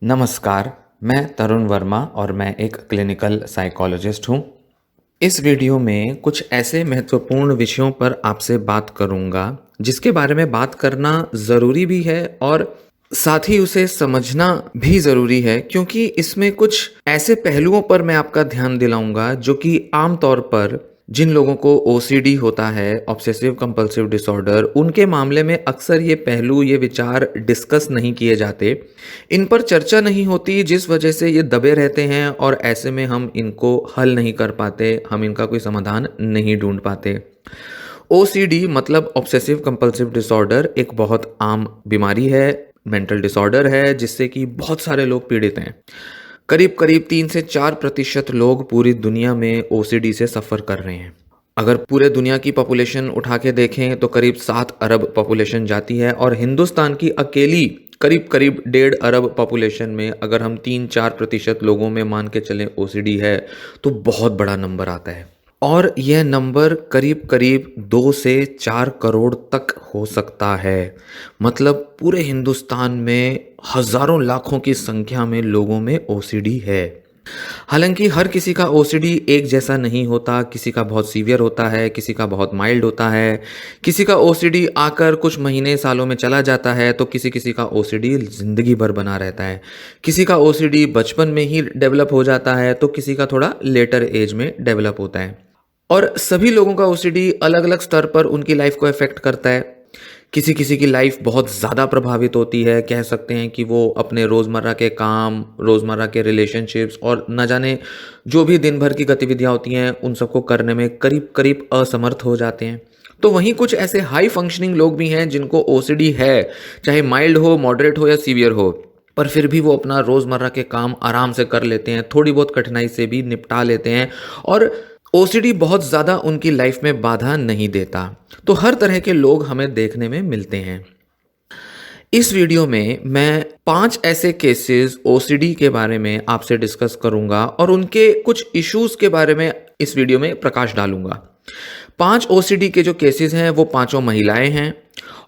नमस्कार, मैं तरुण वर्मा और मैं एक क्लिनिकल साइकोलॉजिस्ट हूँ। इस वीडियो में कुछ ऐसे महत्वपूर्ण विषयों पर आपसे बात करूँगा, जिसके बारे में बात करना ज़रूरी भी है और साथ ही उसे समझना भी ज़रूरी है, क्योंकि इसमें कुछ ऐसे पहलुओं पर मैं आपका ध्यान दिलाऊँगा जो कि आम तौर पर जिन लोगों को ओसीडी होता है, ऑब्सेसिव कंपल्सिव डिसऑर्डर, उनके मामले में अक्सर ये पहलू, ये विचार डिस्कस नहीं किए जाते। इन पर चर्चा नहीं होती, जिस वजह से ये दबे रहते हैं और ऐसे में हम इनको हल नहीं कर पाते, हम इनका कोई समाधान नहीं ढूंढ पाते। ओसीडी मतलब ऑब्सेसिव कंपल्सिव डिसऑर्डर एक बहुत आम बीमारी है, मेंटल डिसऑर्डर है, जिससे कि बहुत सारे लोग पीड़ित हैं। करीब करीब 3 से 4% लोग पूरी दुनिया में ओसीडी से सफ़र कर रहे हैं। अगर पूरे दुनिया की पॉपुलेशन उठा के देखें तो करीब 7 अरब पॉपुलेशन जाती है, और हिंदुस्तान की अकेली करीब करीब 1.5 अरब पॉपुलेशन में अगर हम 3-4% लोगों में मान के चलें ओसीडी है, तो बहुत बड़ा नंबर आता है। और यह नंबर करीब करीब 2 से 4 करोड़ तक हो सकता है। मतलब पूरे हिंदुस्तान में हजारों लाखों की संख्या में लोगों में ओसीडी है। हालांकि हर किसी का ओसीडी एक जैसा नहीं होता, किसी का बहुत सीवियर होता है, किसी का बहुत माइल्ड होता है, किसी का ओसीडी आकर कुछ महीने सालों में चला जाता है, तो किसी किसी का ओसीडी जिंदगी भर बना रहता है। किसी का ओसीडी बचपन में ही डेवलप हो जाता है, तो किसी का थोड़ा लेटर एज में डेवलप होता है। और सभी लोगों का ओसीडी अलग अलग स्तर पर उनकी लाइफ को इफेक्ट करता है। किसी किसी की लाइफ बहुत ज़्यादा प्रभावित होती है, कह सकते हैं कि वो अपने रोज़मर्रा के काम, रोज़मर्रा के रिलेशनशिप्स और न जाने जो भी दिन भर की गतिविधियां होती हैं, उन सबको करने में करीब करीब असमर्थ हो जाते हैं। तो वहीं कुछ ऐसे हाई फंक्शनिंग लोग भी हैं जिनको ओसीडी है, चाहे माइल्ड हो, मॉडरेट हो या सीवियर हो, पर फिर भी वो अपना रोज़मर्रा के काम आराम से कर लेते हैं, थोड़ी बहुत कठिनाई से भी निपटा लेते हैं, और ओसीडी बहुत ज़्यादा उनकी लाइफ में बाधा नहीं देता। तो हर तरह के लोग हमें देखने में मिलते हैं। इस वीडियो में मैं 5 ऐसे केसेस ओसीडी के बारे में आपसे डिस्कस करूंगा और उनके कुछ इश्यूज के बारे में इस वीडियो में प्रकाश डालूंगा। 5 ओसीडी के जो केसेस हैं वो पांचों महिलाएं हैं,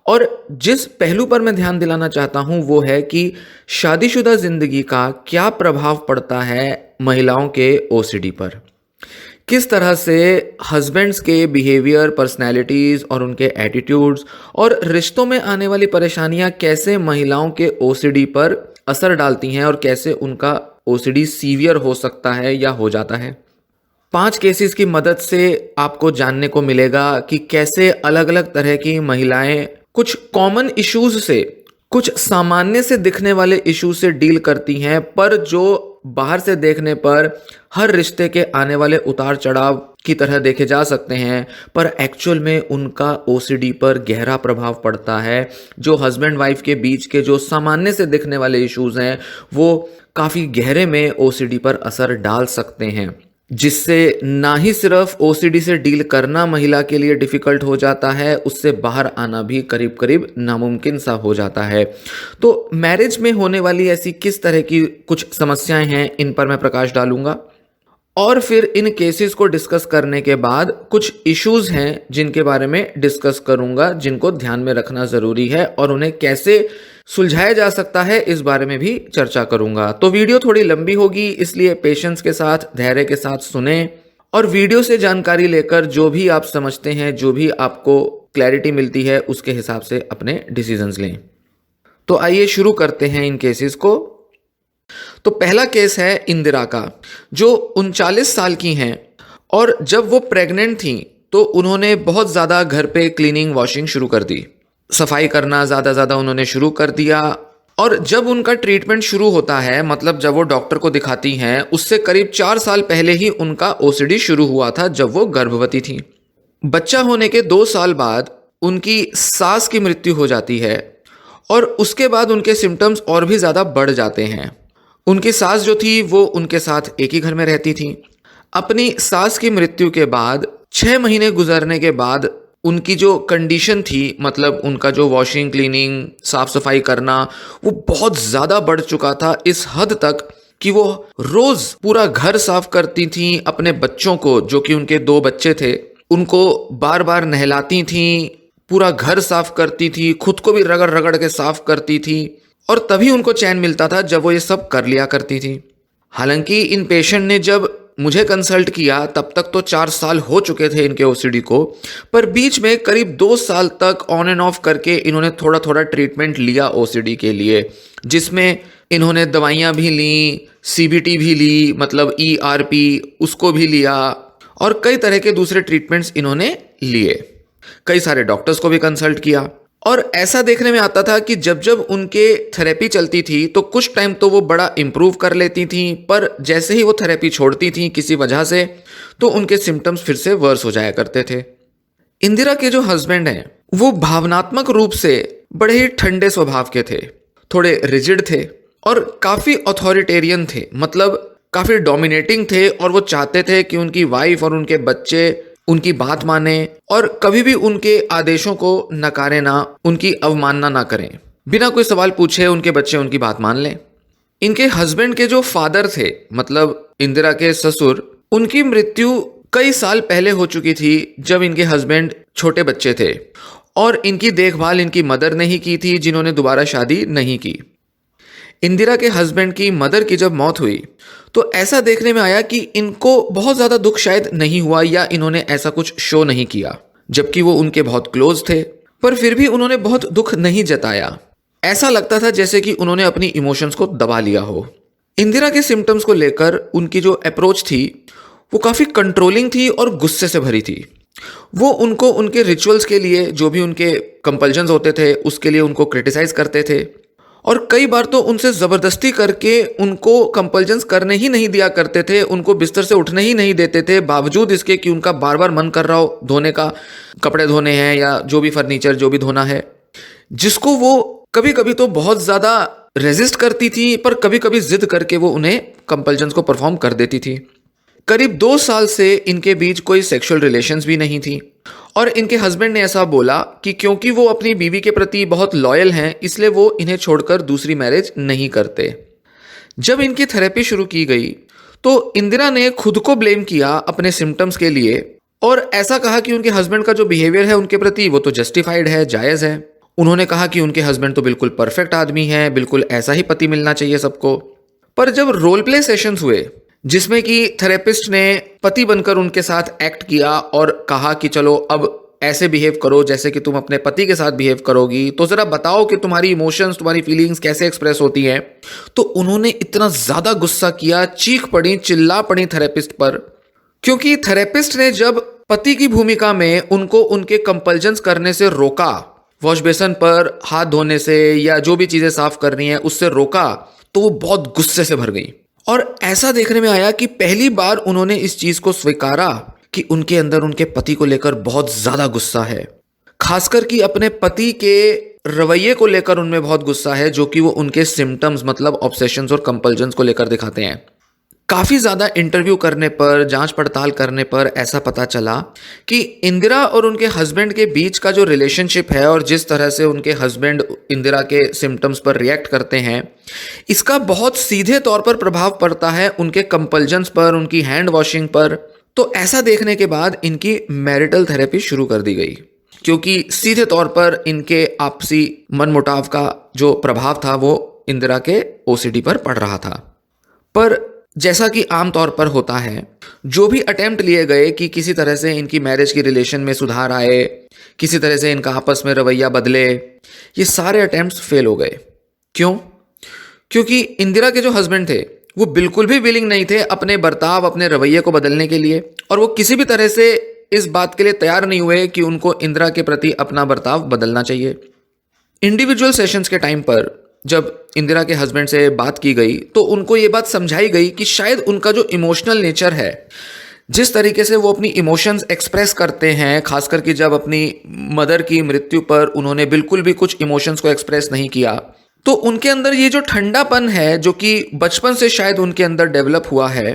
और जिस पहलू पर मैं ध्यान दिलाना चाहता हूं वो है कि शादीशुदा जिंदगी का क्या प्रभाव पड़ता है महिलाओं के ओसीडी पर। किस तरह से हस्बैंड्स के बिहेवियर, पर्सनैलिटीज़ और उनके एटीट्यूड्स और रिश्तों में आने वाली परेशानियां कैसे महिलाओं के ओसीडी पर असर डालती हैं, और कैसे उनका ओसीडी सीवियर हो सकता है या हो जाता है। 5 केसेस की मदद से आपको जानने को मिलेगा कि कैसे अलग अलग तरह की महिलाएं कुछ कॉमन इश्यूज से, कुछ सामान्य से दिखने वाले इशू से डील करती हैं, पर जो बाहर से देखने पर हर रिश्ते के आने वाले उतार चढ़ाव की तरह देखे जा सकते हैं, पर एक्चुअल में उनका ओसीडी पर गहरा प्रभाव पड़ता है। जो हस्बैंड वाइफ के बीच के जो सामान्य से दिखने वाले इश्यूज हैं, वो काफ़ी गहरे में ओसीडी पर असर डाल सकते हैं, जिससे ना ही सिर्फ ओसीडी से डील करना महिला के लिए डिफ़िकल्ट हो जाता है, उससे बाहर आना भी करीब करीब नामुमकिन सा हो जाता है। तो मैरिज में होने वाली ऐसी किस तरह की कुछ समस्याएं हैं, इन पर मैं प्रकाश डालूंगा। और फिर इन केसेस को डिस्कस करने के बाद कुछ इश्यूज हैं जिनके बारे में डिस्कस करूंगा, जिनको ध्यान में रखना ज़रूरी है, और उन्हें कैसे सुलझाया जा सकता है इस बारे में भी चर्चा करूंगा। तो वीडियो थोड़ी लंबी होगी, इसलिए पेशेंस के साथ, धैर्य के साथ सुने, और वीडियो से जानकारी लेकर जो भी आप समझते हैं, जो भी आपको क्लैरिटी मिलती है, उसके हिसाब से अपने डिसीजंस लें। तो आइए शुरू करते हैं इन केसेस को। तो पहला केस है इंदिरा का, जो 39 साल की हैं, और जब वो प्रेग्नेंट थी तो उन्होंने बहुत ज़्यादा घर पे क्लीनिंग, वॉशिंग शुरू कर दी, सफाई करना ज़्यादा उन्होंने शुरू कर दिया। और जब उनका ट्रीटमेंट शुरू होता है, मतलब जब वो डॉक्टर को दिखाती हैं, उससे करीब 4 साल पहले ही उनका ओसीडी शुरू हुआ था, जब वो गर्भवती थी। बच्चा होने के 2 साल बाद उनकी सास की मृत्यु हो जाती है, और उसके बाद उनके सिम्टम्स और भी ज़्यादा बढ़ जाते हैं। उनकी सास जो थी वो उनके साथ एक ही घर में रहती थी। अपनी सास की मृत्यु के बाद 6 महीने गुजरने के बाद उनकी जो कंडीशन थी, मतलब उनका जो वॉशिंग, क्लीनिंग, साफ सफाई करना, वो बहुत ज़्यादा बढ़ चुका था, इस हद तक कि वो रोज़ पूरा घर साफ करती थी। अपने बच्चों को, जो कि उनके 2 बच्चे थे, उनको बार बार नहलाती थी, पूरा घर साफ करती थी, खुद को भी रगड़ रगड़ के साफ करती थी, और तभी उनको चैन मिलता था जब वो ये सब कर लिया करती थी। हालांकि इन पेशेंट ने जब मुझे कंसल्ट किया तब तक तो 4 साल हो चुके थे इनके ओसीडी को, पर बीच में करीब 2 साल तक ऑन एंड ऑफ करके इन्होंने थोड़ा थोड़ा ट्रीटमेंट लिया ओसीडी के लिए, जिसमें इन्होंने दवाइयाँ भी ली, सीबीटी भी ली, मतलब ईआरपी उसको भी लिया, और कई तरह के दूसरे ट्रीटमेंट्स इन्होंने लिए। कई सारे डॉक्टर्स को भी कंसल्ट किया, और ऐसा देखने में आता था कि जब जब उनके थेरेपी चलती थी तो कुछ टाइम तो वो बड़ा इम्प्रूव कर लेती थी, पर जैसे ही वो थेरेपी छोड़ती थी किसी वजह से तो उनके सिम्टम्स फिर से वर्स हो जाया करते थे। इंदिरा के जो हस्बैंड हैं वो भावनात्मक रूप से बड़े ही ठंडे स्वभाव के थे, थोड़े रिजिड थे और काफ़ी अथॉरिटेरियन थे, मतलब काफ़ी डोमिनेटिंग थे, और वो चाहते थे कि उनकी वाइफ और उनके बच्चे उनकी बात माने और कभी भी उनके आदेशों को नकारे ना, उनकी अवमानना ना करें। बिना कोई सवाल पूछे उनके बच्चे उनकी बात मान लें। इनके हस्बैंड के जो फादर थे, मतलब इंदिरा के ससुर, उनकी मृत्यु कई साल पहले हो चुकी थी जब इनके हस्बैंड छोटे बच्चे थे, और इनकी देखभाल इनकी मदर ने ही की थी, जिन्होंने दोबारा शादी नहीं की। इंदिरा के हस्बैंड की मदर की जब मौत हुई तो ऐसा देखने में आया कि इनको बहुत ज़्यादा दुख शायद नहीं हुआ, या इन्होंने ऐसा कुछ शो नहीं किया, जबकि वो उनके बहुत क्लोज थे, पर फिर भी उन्होंने बहुत दुख नहीं जताया। ऐसा लगता था जैसे कि उन्होंने अपनी इमोशंस को दबा लिया हो। इंदिरा के सिम्टम्स को लेकर उनकी जो अप्रोच थी वो काफ़ी कंट्रोलिंग थी और गुस्से से भरी थी। वो उनको उनके रिचुअल्स के लिए, जो भी उनके कंपल्शंस होते थे उसके लिए उनको क्रिटिसाइज करते थे, और कई बार तो उनसे ज़बरदस्ती करके उनको कंपल्शंस करने ही नहीं दिया करते थे, उनको बिस्तर से उठने ही नहीं देते थे, बावजूद इसके कि उनका बार बार मन कर रहा हो धोने का, कपड़े धोने हैं या जो भी फर्नीचर जो भी धोना है, जिसको वो कभी कभी तो बहुत ज़्यादा रेजिस्ट करती थी, पर कभी कभी जिद करके वो उन्हें कंपल्शंस को परफॉर्म कर देती थी। करीब 2 साल से इनके बीच कोई सेक्सुअल रिलेशंस भी नहीं थी, और इनके हस्बैंड ने ऐसा बोला कि क्योंकि वो अपनी बीवी के प्रति बहुत लॉयल हैं इसलिए वो इन्हें छोड़कर दूसरी मैरिज नहीं करते। जब इनकी थेरेपी शुरू की गई तो इंदिरा ने खुद को ब्लेम किया अपने सिम्टम्स के लिए, और ऐसा कहा कि उनके हस्बैंड का जो बिहेवियर है उनके प्रति वो तो जस्टिफाइड है, जायज़ है। उन्होंने कहा कि उनके हस्बैंड तो बिल्कुल परफेक्ट आदमी है, बिल्कुल ऐसा ही पति मिलना चाहिए सबको। पर जब रोल प्ले सेशंस हुए जिसमें कि थेरेपिस्ट ने पति बनकर उनके साथ एक्ट किया और कहा कि चलो अब ऐसे बिहेव करो जैसे कि तुम अपने पति के साथ बिहेव करोगी, तो ज़रा बताओ कि तुम्हारी इमोशंस, तुम्हारी फीलिंग्स कैसे एक्सप्रेस होती हैं, तो उन्होंने इतना ज़्यादा गुस्सा किया, चीख पड़ी, चिल्ला पड़ी थेरेपिस्ट पर, क्योंकि थेरेपिस्ट ने जब पति की भूमिका में उनको उनके कंपल्शंस करने से रोका, वॉश बेसन पर हाथ धोने से या जो भी चीज़ें साफ करनी है उससे रोका, तो वो बहुत गुस्से से भर गई। और ऐसा देखने में आया कि पहली बार उन्होंने इस चीज़ को स्वीकारा कि उनके अंदर उनके पति को लेकर बहुत ज़्यादा गुस्सा है, खासकर कि अपने पति के रवैये को लेकर उनमें बहुत गुस्सा है, जो कि वो उनके सिम्टम्स मतलब ऑब्सेशंस और कंपल्शंस को लेकर दिखाते हैं। काफ़ी ज़्यादा इंटरव्यू करने पर, जांच पड़ताल करने पर ऐसा पता चला कि इंदिरा और उनके हस्बैंड के बीच का जो रिलेशनशिप है और जिस तरह से उनके हस्बैंड इंदिरा के सिम्टम्स पर रिएक्ट करते हैं, इसका बहुत सीधे तौर पर प्रभाव पड़ता है उनके कंपल्शंस पर, उनकी हैंड वॉशिंग पर। तो ऐसा देखने के बाद इनकी मैरिटल थेरेपी शुरू कर दी गई, क्योंकि सीधे तौर पर इनके आपसी मनमुटाव का जो प्रभाव था वो इंदिरा के ओसीडी पर पड़ रहा था। पर जैसा कि आम तौर पर होता है, जो भी अटेम्प्ट लिए गए कि किसी तरह से इनकी मैरिज की रिलेशन में सुधार आए, किसी तरह से इनका आपस में रवैया बदले, ये सारे अटेम्प्ट्स फेल हो गए। क्यों? क्योंकि इंदिरा के जो हस्बैंड थे वो बिल्कुल भी विलिंग नहीं थे अपने बर्ताव, अपने रवैये को बदलने के लिए, और वो किसी भी तरह से इस बात के लिए तैयार नहीं हुए कि उनको इंदिरा के प्रति अपना बर्ताव बदलना चाहिए। इंडिविजुअल सेशंस के टाइम पर जब इंदिरा के हस्बैंड से बात की गई तो उनको ये बात समझाई गई कि शायद उनका जो इमोशनल नेचर है, जिस तरीके से वो अपनी इमोशंस एक्सप्रेस करते हैं, खासकर कि जब अपनी मदर की मृत्यु पर उन्होंने बिल्कुल भी कुछ इमोशंस को एक्सप्रेस नहीं किया, तो उनके अंदर ये जो ठंडापन है जो कि बचपन से शायद उनके अंदर डेवलप हुआ है,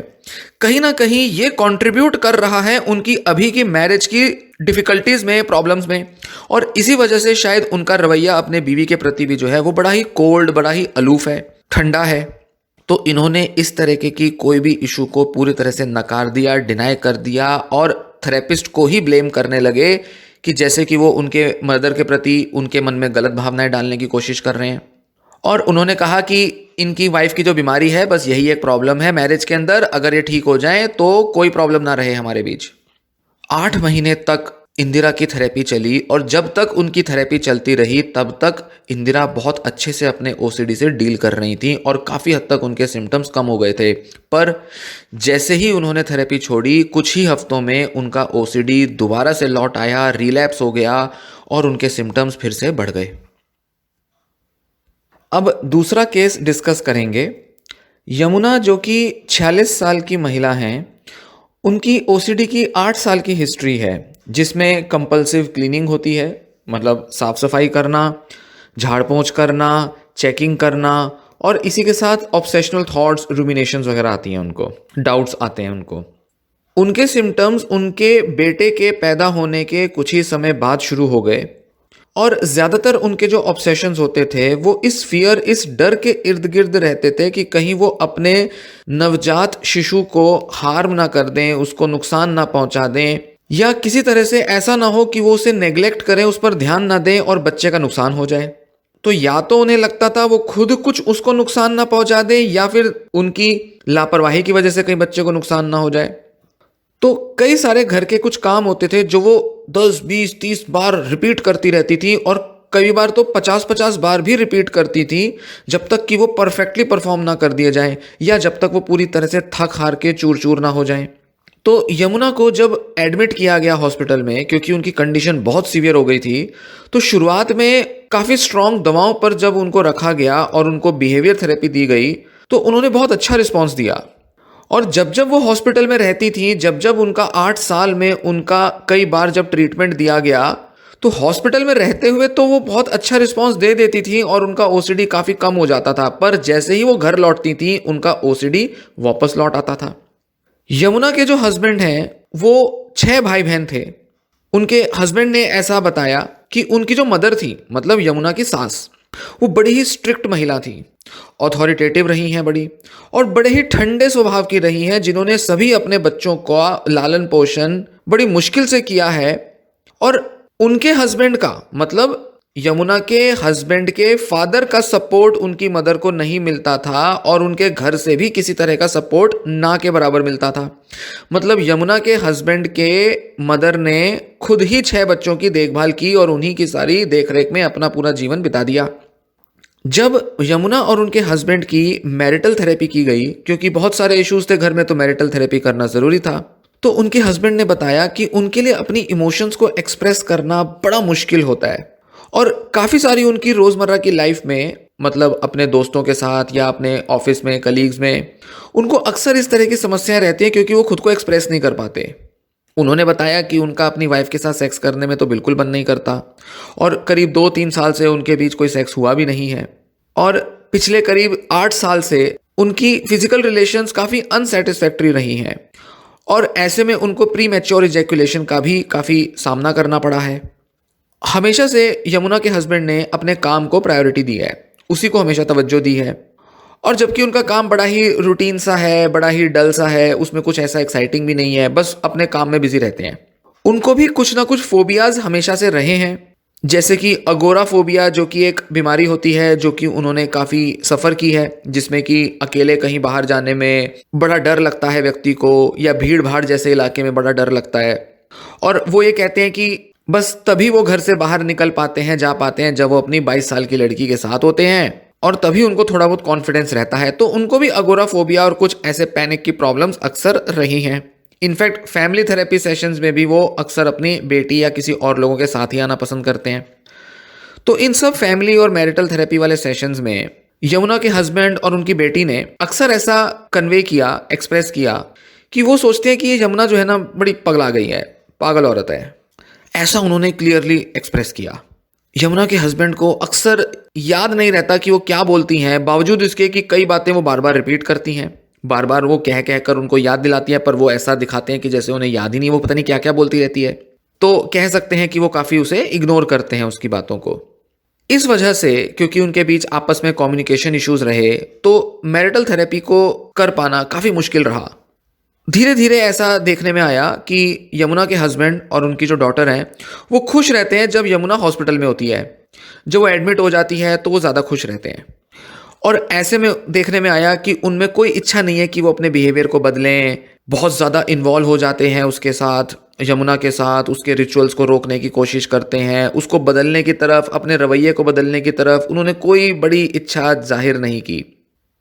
कहीं ना कहीं ये कंट्रीब्यूट कर रहा है उनकी अभी की मैरिज की डिफ़िकल्टीज़ में, प्रॉब्लम्स में, और इसी वजह से शायद उनका रवैया अपने बीवी के प्रति भी जो है वो बड़ा ही कोल्ड, बड़ा ही अलूफ है, ठंडा है। तो इन्होंने इस तरीके की कोई भी इशू को पूरी तरह से नकार दिया, डिनाई कर दिया, और थेरेपिस्ट को ही ब्लेम करने लगे कि जैसे कि वो उनके मदर के प्रति उनके मन में गलत भावनाएं डालने की कोशिश कर रहे हैं। और उन्होंने कहा कि इनकी वाइफ की जो बीमारी है बस यही एक प्रॉब्लम है मैरिज के अंदर, अगर ये ठीक हो जाए तो कोई प्रॉब्लम ना रहे हमारे बीच। 8 महीने तक इंदिरा की थेरेपी चली और जब तक उनकी थेरेपी चलती रही तब तक इंदिरा बहुत अच्छे से अपने ओसीडी से डील कर रही थी और काफ़ी हद तक उनके सिम्टम्स कम हो गए थे। पर जैसे ही उन्होंने थेरेपी छोड़ी कुछ ही हफ्तों में उनका ओसीडी दोबारा से लौट आया, रिलैप्स हो गया और उनके सिम्टम्स फिर से बढ़ गए। अब दूसरा केस डिस्कस करेंगे। यमुना जो कि 46 साल की महिला हैं, उनकी ओसीडी की 8 साल की हिस्ट्री है जिसमें कंपल्सिव क्लीनिंग होती है, मतलब साफ सफाई करना, झाड़ पोंछ करना, चेकिंग करना और इसी के साथ ऑब्सेशनल थॉट्स, रूमिनेशंस वगैरह आती हैं, उनको डाउट्स आते हैं उनको। उनके सिम्टम्स उनके बेटे के पैदा होने के कुछ ही समय बाद शुरू हो गए और ज़्यादातर उनके जो ऑब्सेशंस होते थे वो इस फियर, इस डर के इर्द गिर्द रहते थे कि कहीं वो अपने नवजात शिशु को हार्म ना कर दें, उसको नुकसान ना पहुंचा दें या किसी तरह से ऐसा ना हो कि वो उसे नेग्लेक्ट करें, उस पर ध्यान ना दें और बच्चे का नुकसान हो जाए। तो या तो उन्हें लगता था वो खुद कुछ उसको नुकसान ना पहुंचा दें या फिर उनकी लापरवाही की वजह से कहीं बच्चे को नुकसान ना हो जाए। तो कई सारे घर के कुछ काम होते थे जो वो 10, 20, 30 बार रिपीट करती रहती थी और कई बार तो 50-50 बार भी रिपीट करती थी जब तक कि वो परफेक्टली परफॉर्म ना कर दिए जाए या जब तक वो पूरी तरह से थक हार के चूर चूर ना हो जाए। तो यमुना को जब एडमिट किया गया हॉस्पिटल में, क्योंकि उनकी कंडीशन बहुत सीवियर हो गई थी, तो शुरुआत में काफ़ी स्ट्रॉन्ग दवाओं पर जब उनको रखा गया और उनको बिहेवियर थेरेपी दी गई तो उन्होंने बहुत अच्छा रिस्पॉन्स दिया। और जब जब वो हॉस्पिटल में रहती थी, जब जब उनका 8 साल में उनका कई बार जब ट्रीटमेंट दिया गया तो हॉस्पिटल में रहते हुए तो वो बहुत अच्छा रिस्पांस दे देती थी और उनका ओसीडी काफ़ी कम हो जाता था। पर जैसे ही वो घर लौटती थी उनका ओसीडी वापस लौट आता था। यमुना के जो हस्बैंड हैं वो 6 भाई बहन थे। उनके हस्बैंड ने ऐसा बताया कि उनकी जो मदर थी, मतलब यमुना की सास, वो बड़ी ही स्ट्रिक्ट महिला थी, अथॉरिटेटिव रही हैं बड़ी, और बड़े ही ठंडे स्वभाव की रही हैं, जिन्होंने सभी अपने बच्चों का लालन पोषण बड़ी मुश्किल से किया है। और उनके हस्बैंड का, मतलब यमुना के हस्बैंड के फादर का सपोर्ट उनकी मदर को नहीं मिलता था और उनके घर से भी किसी तरह का सपोर्ट ना के बराबर मिलता था। मतलब यमुना के हस्बैंड के मदर ने खुद ही 6 बच्चों की देखभाल की और उन्हीं की सारी देखरेख में अपना पूरा जीवन बिता दिया। जब यमुना और उनके हस्बैंड की मैरिटल थेरेपी की गई, क्योंकि बहुत सारे इश्यूज थे घर में तो मैरिटल थेरेपी करना ज़रूरी था, तो उनके हस्बैंड ने बताया कि उनके लिए अपनी इमोशंस को एक्सप्रेस करना बड़ा मुश्किल होता है और काफ़ी सारी उनकी रोज़मर्रा की लाइफ में, मतलब अपने दोस्तों के साथ या अपने ऑफिस में कलीग्स में, उनको अक्सर इस तरह की समस्याएं रहती हैं क्योंकि वो खुद को एक्सप्रेस नहीं कर पाते। उन्होंने बताया कि उनका अपनी वाइफ के साथ सेक्स करने में तो बिल्कुल मन नहीं करता और करीब 2-3 साल से उनके बीच कोई सेक्स हुआ भी नहीं है और पिछले करीब 8 साल से उनकी फिजिकल रिलेशंस काफ़ी अनसेटिस्फैक्ट्री रही हैं और ऐसे में उनको प्री मैच्योर इजैकुलेशन का भी काफ़ी सामना करना पड़ा है। हमेशा से यमुना के हस्बैंड ने अपने काम को प्रायोरिटी दी है, उसी को हमेशा तवज्जो दी है, और जबकि उनका काम बड़ा ही रूटीन सा है, बड़ा ही डल सा है, उसमें कुछ ऐसा एक्साइटिंग भी नहीं है, बस अपने काम में बिजी रहते हैं। उनको भी कुछ ना कुछ फोबियाज हमेशा से रहे हैं, जैसे कि अगोराफोबिया, जो कि एक बीमारी होती है जो कि उन्होंने काफ़ी सफ़र की है, जिसमें कि अकेले कहीं बाहर जाने में बड़ा डर लगता है व्यक्ति को, या भीड़ भाड़ जैसे इलाके में बड़ा डर लगता है। और वो ये कहते हैं कि बस तभी वो घर से बाहर निकल पाते हैं, जा पाते हैं, जब वो अपनी 22 साल की लड़की के साथ होते हैं और तभी उनको थोड़ा बहुत कॉन्फिडेंस रहता है। तो उनको भी अगोराफोबिया और कुछ ऐसे पैनिक की प्रॉब्लम्स अक्सर रही हैं। इनफैक्ट फैमिली थेरेपी सेशंस में भी वो अक्सर अपनी बेटी या किसी और लोगों के साथ ही आना पसंद करते हैं। तो इन सब फैमिली और मैरिटल थेरेपी वाले सेशंस में यमुना के हस्बैंड और उनकी बेटी ने अक्सर ऐसा कन्वे किया, एक्सप्रेस किया कि वो सोचते हैं कि ये यमुना जो है ना बड़ी पगला गई है, पागल औरत है। ऐसा उन्होंने क्लियरली एक्सप्रेस किया। यमुना के हस्बैंड को अक्सर याद नहीं रहता कि वो क्या बोलती हैं, बावजूद इसके कि कई बातें वो बार बार रिपीट करती हैं, बार बार वो कह कह कर उनको याद दिलाती है, पर वो ऐसा दिखाते हैं कि जैसे उन्हें याद ही नहीं, वो पता नहीं क्या क्या बोलती रहती है। तो कह सकते हैं कि वो काफ़ी उसे इग्नोर करते हैं, उसकी बातों को। इस वजह से, क्योंकि उनके बीच आपस में कम्युनिकेशन इश्यूज रहे, तो मैरिटल थेरेपी को कर पाना काफ़ी मुश्किल रहा। धीरे धीरे ऐसा देखने में आया कि यमुना के हस्बैंड और उनकी जो डॉटर हैं वो खुश रहते हैं जब यमुना हॉस्पिटल में होती है। जब वो एडमिट हो जाती है तो वो ज़्यादा खुश रहते हैं, और ऐसे में देखने में आया कि उनमें कोई इच्छा नहीं है कि वो अपने बिहेवियर को बदलें, बहुत ज़्यादा इन्वॉल्व हो जाते हैं उसके साथ, यमुना के साथ, उसके रिचुअल्स को रोकने की कोशिश करते हैं, उसको बदलने की तरफ, अपने रवैये को बदलने की तरफ उन्होंने कोई बड़ी इच्छा जाहिर नहीं की।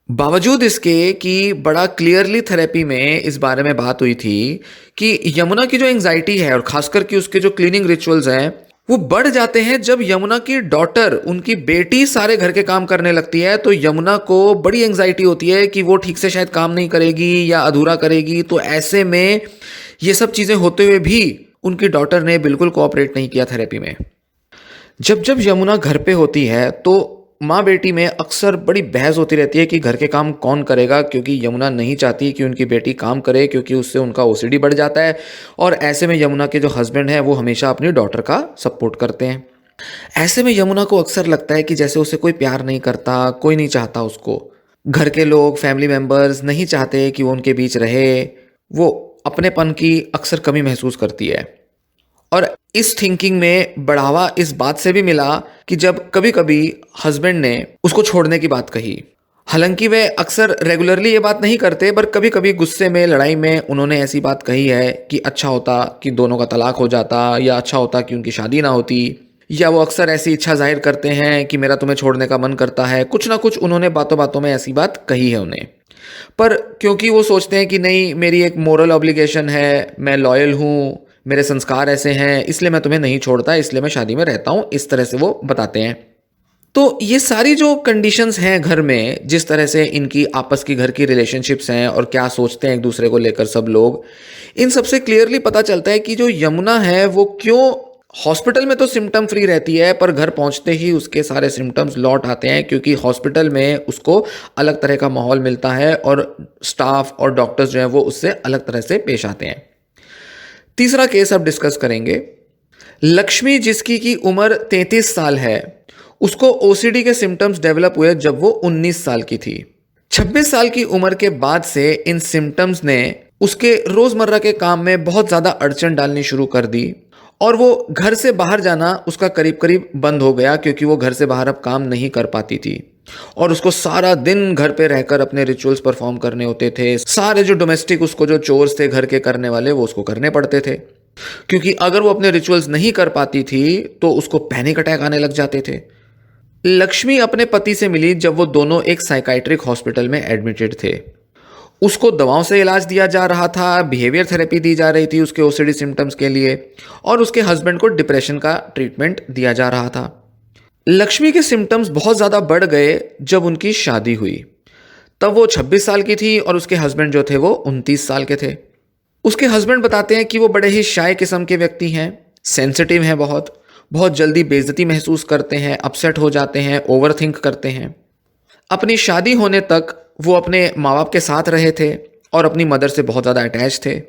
बावजूद इसके कि बड़ा क्लियरली थेरेपी में इस बारे में बात हुई थी कि यमुना की जो एंग्जाइटी है और खासकर कि उसके जो क्लीनिंग रिचुअल्स हैं वो बढ़ जाते हैं जब यमुना की डॉटर, उनकी बेटी सारे घर के काम करने लगती है, तो यमुना को बड़ी एंग्जाइटी होती है कि वो ठीक से शायद काम नहीं करेगी या अधूरा करेगी। तो ऐसे में ये सब चीज़ें होते हुए भी उनकी डॉटर ने बिल्कुल कोऑपरेट नहीं किया थेरेपी में। जब जब यमुना घर पे होती है तो माँ बेटी में अक्सर बड़ी बहस होती रहती है कि घर के काम कौन करेगा, क्योंकि यमुना नहीं चाहती कि उनकी बेटी काम करे क्योंकि उससे उनका ओसीडी बढ़ जाता है। और ऐसे में यमुना के जो हस्बैंड हैं वो हमेशा अपनी डॉटर का सपोर्ट करते हैं। ऐसे में यमुना को अक्सर लगता है कि जैसे उसे कोई प्यार नहीं करता, कोई नहीं चाहता उसको। घर के लोग, फैमिली मेम्बर्स नहीं चाहते कि वो उनके बीच रहे। वो अपनेपन की अक्सर कमी महसूस करती है। और इस थिंकिंग में बढ़ावा इस बात से भी मिला कि जब कभी कभी हस्बैंड ने उसको छोड़ने की बात कही। हालांकि वे अक्सर रेगुलरली ये बात नहीं करते, पर कभी कभी गुस्से में, लड़ाई में उन्होंने ऐसी बात कही है कि अच्छा होता कि दोनों का तलाक हो जाता, या अच्छा होता कि उनकी शादी ना होती, या वो अक्सर ऐसी इच्छा जाहिर करते हैं कि मेरा तुम्हें छोड़ने का मन करता है। कुछ ना कुछ उन्होंने बातों बातों में ऐसी बात कही है उन्हें। पर क्योंकि वो सोचते हैं कि नहीं, मेरी एक मोरल ऑब्लिगेशन है, मैं लॉयल हूँ, मेरे संस्कार ऐसे हैं, इसलिए मैं तुम्हें नहीं छोड़ता, इसलिए मैं शादी में रहता हूँ, इस तरह से वो बताते हैं। तो ये सारी जो कंडीशंस हैं घर में, जिस तरह से इनकी आपस की घर की रिलेशनशिप्स हैं और क्या सोचते हैं एक दूसरे को लेकर सब लोग, इन सबसे क्लियरली पता चलता है कि जो यमुना है वो क्यों हॉस्पिटल में तो सिम्टम फ्री रहती है, पर घर पहुंचते ही उसके सारे सिम्टम्स लौट आते हैं, क्योंकि हॉस्पिटल में उसको अलग तरह का माहौल मिलता है और स्टाफ और डॉक्टर्स जो हैं वो उससे अलग तरह से पेश आते हैं। तीसरा केस अब डिस्कस करेंगे। लक्ष्मी, जिसकी की उम्र 33 साल है, उसको ओसीडी के सिम्टम्स डेवलप हुए जब वो 19 साल की थी। 26 साल की उम्र के बाद से इन सिम्टम्स ने उसके रोजमर्रा के काम में बहुत ज्यादा अड़चन डालनी शुरू कर दी और वो घर से बाहर जाना उसका करीब करीब बंद हो गया, क्योंकि वो घर से बाहर अब काम नहीं कर पाती थी और उसको सारा दिन घर पे रहकर अपने रिचुअल्स परफॉर्म करने होते थे। सारे जो डोमेस्टिक उसको जो चोर्स थे घर के करने वाले, वो उसको करने पड़ते थे, क्योंकि अगर वो अपने रिचुअल्स नहीं कर पाती थी तो उसको पैनिक अटैक आने लग जाते थे। लक्ष्मी अपने पति से मिली जब वो दोनों एक साइकाइट्रिक हॉस्पिटल में एडमिटेड थे। उसको दवाओं से इलाज दिया जा रहा था, बिहेवियर थेरेपी दी जा रही थी उसके ओसीडी सिम्टम्स के लिए, और उसके हस्बैंड को डिप्रेशन का ट्रीटमेंट दिया जा रहा था। लक्ष्मी के सिम्टम्स बहुत ज़्यादा बढ़ गए जब उनकी शादी हुई। तब वो 26 साल की थी और उसके हस्बैंड जो थे वो 29 साल के थे। उसके हस्बैंड बताते हैं कि वो बड़े ही शाय किस्म के व्यक्ति हैं, सेंसिटिव हैं, बहुत बहुत जल्दी बेइज्जती महसूस करते हैं, अपसेट हो जाते हैं, ओवरथिंक करते हैं। अपनी शादी होने तक वो अपने माँ बाप के साथ रहे थे और अपनी मदर से बहुत ज़्यादा अटैच थे।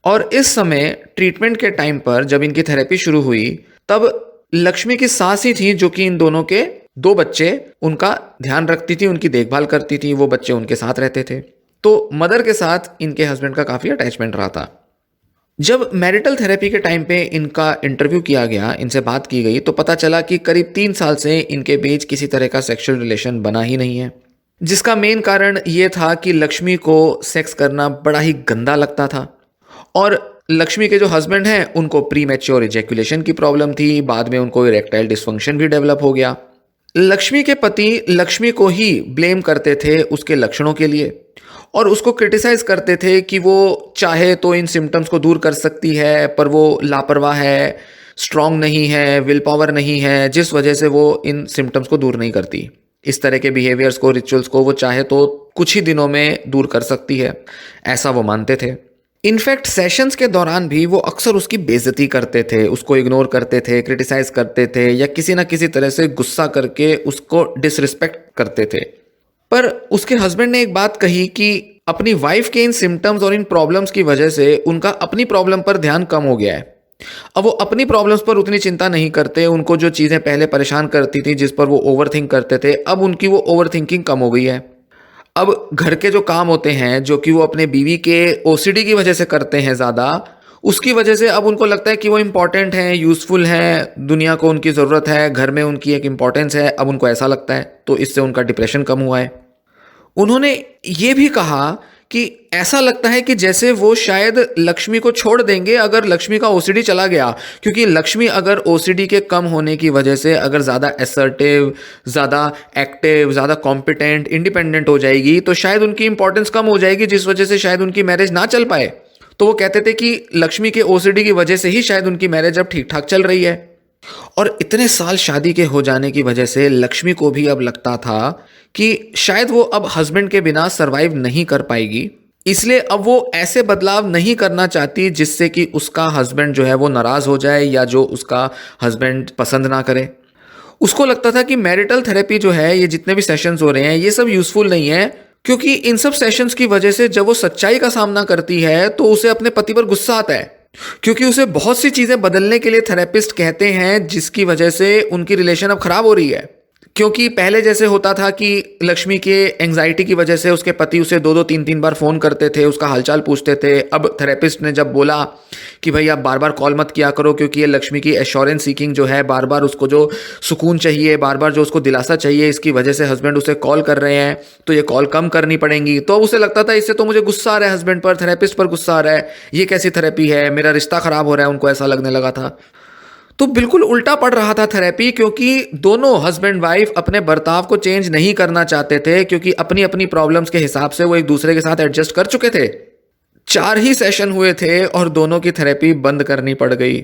और इस समय ट्रीटमेंट के टाइम पर जब इनकी थेरेपी शुरू हुई, तब लक्ष्मी की सास ही थी जो कि इन दोनों के 2 बच्चे, उनका ध्यान रखती थी, उनकी देखभाल करती थी, वो बच्चे उनके साथ रहते थे। तो मदर के साथ इनके हस्बैंड का काफ़ी अटैचमेंट रहा था। जब मैरिटल थेरेपी के टाइम पे इनका इंटरव्यू किया गया, इनसे बात की गई, तो पता चला कि करीब 3 साल से इनके बीच किसी तरह का सेक्सुअल रिलेशन बना ही नहीं है, जिसका मेन कारण ये था कि लक्ष्मी को सेक्स करना बड़ा ही गंदा लगता था और लक्ष्मी के जो हस्बैंड हैं उनको प्री मैच्योर इजैकुलेशन की प्रॉब्लम थी। बाद में उनको इरेक्टाइल डिस्फंक्शन भी डेवलप हो गया। लक्ष्मी के पति लक्ष्मी को ही ब्लेम करते थे उसके लक्षणों के लिए और उसको क्रिटिसाइज करते थे कि वो चाहे तो इन सिम्टम्स को दूर कर सकती है, पर वो लापरवाह है, स्ट्रांग नहीं है, विल पावर नहीं है, जिस वजह से वो इन सिम्टम्स को दूर नहीं करती। इस तरह के बिहेवियर्स को, रिचुअल्स को वो चाहे तो कुछ ही दिनों में दूर कर सकती है, ऐसा वो मानते थे। इनफैक्ट सेशंस के दौरान भी वो अक्सर उसकी बेइज्जती करते थे, उसको इग्नोर करते थे, क्रिटिसाइज करते थे या किसी ना किसी तरह से गुस्सा करके उसको डिसरिस्पेक्ट करते थे। पर उसके हस्बैंड ने एक बात कही कि अपनी वाइफ के इन सिम्टम्स और इन प्रॉब्लम्स की वजह से उनका अपनी प्रॉब्लम पर ध्यान कम हो गया है। अब वो अपनी प्रॉब्लम्स पर उतनी चिंता नहीं करते। उनको जो चीज़ें पहले परेशान करती थी, जिस पर वो ओवरथिंक करते थे, अब उनकी वो ओवरथिंकिंग कम हो गई है। अब घर के जो काम होते हैं जो कि वो अपने बीवी के ओसीडी की वजह से करते हैं ज़्यादा, उसकी वजह से अब उनको लगता है कि वो इम्पोर्टेंट हैं, यूज़फुल हैं, दुनिया को उनकी ज़रूरत है, घर में उनकी एक इम्पोर्टेंस है, अब उनको ऐसा लगता है, तो इससे उनका डिप्रेशन कम हुआ है। उन्होंने ये भी कहा कि ऐसा लगता है कि जैसे वो शायद लक्ष्मी को छोड़ देंगे अगर लक्ष्मी का ओसीडी चला गया, क्योंकि लक्ष्मी अगर ओसीडी के कम होने की वजह से अगर ज़्यादा असर्टिव, ज़्यादा एक्टिव, ज़्यादा कॉम्पिटेंट, इंडिपेंडेंट हो जाएगी तो शायद उनकी इंपॉर्टेंस कम हो जाएगी, जिस वजह से शायद उनकी मैरिज ना चल पाए। तो वो कहते थे कि लक्ष्मी के ओसीडी की वजह से ही शायद उनकी मैरिज अब ठीक ठाक चल रही है। और इतने साल शादी के हो जाने की वजह से लक्ष्मी को भी अब लगता था कि शायद वो अब हस्बैंड के बिना सरवाइव नहीं कर पाएगी, इसलिए अब वो ऐसे बदलाव नहीं करना चाहती जिससे कि उसका हस्बैंड जो है वो नाराज़ हो जाए या जो उसका हस्बैंड पसंद ना करे। उसको लगता था कि मैरिटल थेरेपी जो है, ये जितने भी सेशंस हो रहे हैं, ये सब यूज़फुल नहीं है, क्योंकि इन सब सेशंस की वजह से जब वो सच्चाई का सामना करती है तो उसे अपने पति पर गुस्सा आता है, क्योंकि उसे बहुत सी चीज़ें बदलने के लिए थेरेपिस्ट कहते हैं जिसकी वजह से उनकी रिलेशन अब खराब हो रही है। क्योंकि पहले जैसे होता था कि लक्ष्मी के एंजाइटी की वजह से उसके पति उसे 2-2 3-3 बार फ़ोन करते थे, उसका हालचाल पूछते थे। अब थेरेपिस्ट ने जब बोला कि भाई आप बार बार कॉल मत किया करो, क्योंकि ये लक्ष्मी की एश्योरेंस सीकिंग जो है, बार बार उसको जो सुकून चाहिए, बार बार जो उसको दिलासा चाहिए, इसकी वजह से हस्बैंड उसे कॉल कर रहे हैं, तो ये कॉल कम करनी पड़ेंगी। तो अब उसे लगता था इससे तो मुझे गुस्सा आ रहा है हस्बैंड पर, थेरेपिस्ट पर गुस्सा आ रहा है, ये कैसी थेरेपी है, मेरा रिश्ता ख़राब हो रहा है, उनको ऐसा लगने लगा था। तो बिल्कुल उल्टा पड़ रहा था थेरेपी, क्योंकि दोनों हस्बैंड वाइफ अपने बर्ताव को चेंज नहीं करना चाहते थे, क्योंकि अपनी अपनी प्रॉब्लम्स के हिसाब से वो एक दूसरे के साथ एडजस्ट कर चुके थे। 4 ही सेशन हुए थे और दोनों की थेरेपी बंद करनी पड़ गई।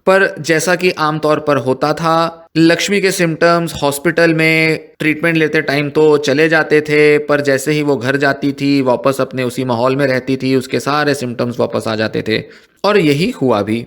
पर जैसा कि आमतौर पर होता था, लक्ष्मी के सिम्टम्स हॉस्पिटल में ट्रीटमेंट लेते टाइम तो चले जाते थे, पर जैसे ही वो घर जाती थी, वापस अपने उसी माहौल में रहती थी, उसके सारे सिम्टम्स वापस आ जाते थे। और यही हुआ भी।